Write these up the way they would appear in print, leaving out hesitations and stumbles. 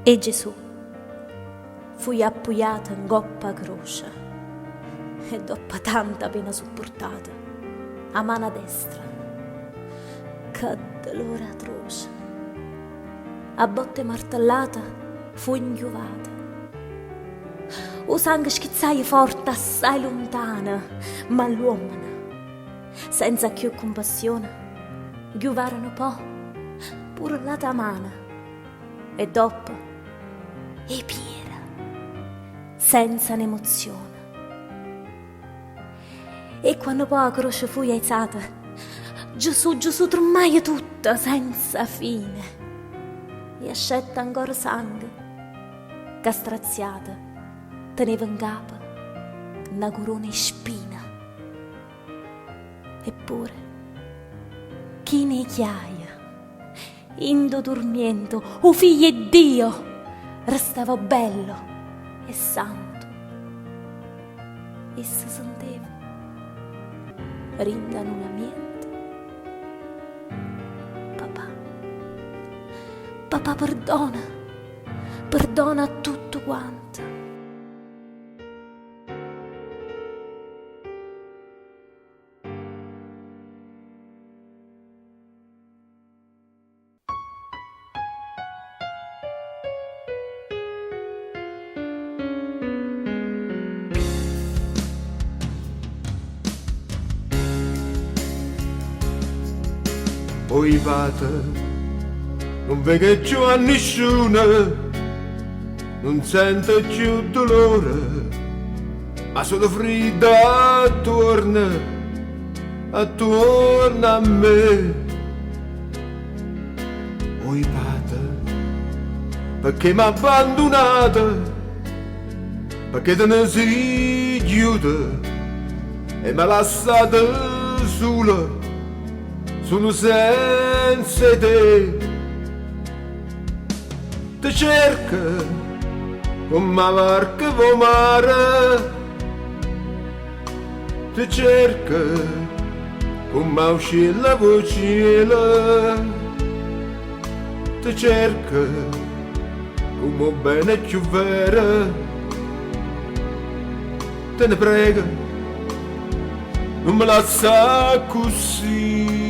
E Gesù fu appoggiato in goppa croce e dopo tanta pena sopportata, a mano destra, che dolore atroce, a botte martellata fu inchiuvata. O sangue schizzaia forte assai lontana, ma l'uomo, senza più compassione, chiuvarono un po', pure la mano, e dopo, e piera, senza un'emozione. E quando poi la croce fu alzata, Gesù tremava tutta, senza fine, e ascetta ancora sangue, che straziata teneva in capo una corona di spina. Eppure, chi ne chiaia, indo dormiendo, o figlio di Dio, restava bello e santo, e si sentiva rindanolamente. Papà perdona tutto quanto. Poi vate, non vede più a nessuno, non sente più dolore, ma solo fredda attorno a me. Poi vate, perché mi ha abbandonato, perché te ne si chiude e mi ha lasciato solo senza te. Ti cerca come la barca vo mare, ti cerca come uscilla vo cielo, ti cerca come bene più vera. Te ne prego, non me lascia così.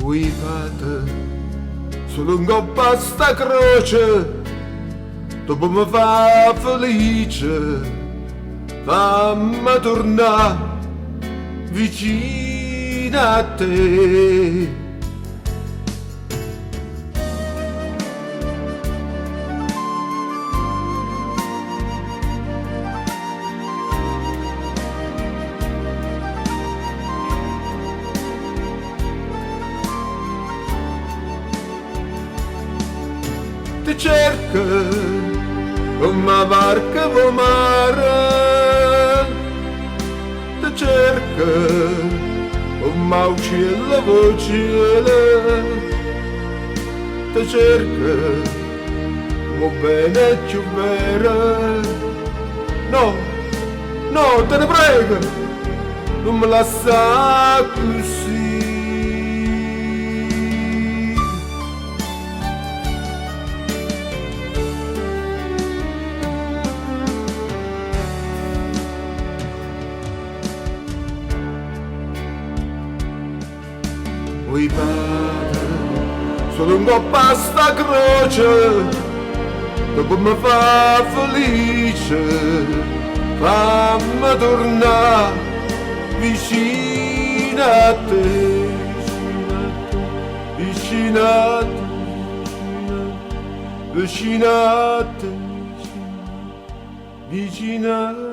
Voi fate solo un coppa sta croce, dopo mi fa felice, fammi tornare vicino a te. Ti cerca come una barca vo mare, ti cerca come uccello vo cielo, ti cerca come bene più vera. No, no, te ne prego, non me lascia così. Poi vado, solo un coppa sta croce, dopo mi fa felice, fammi tornare vicino a te, vicino a te, vicino a te, vicino a te.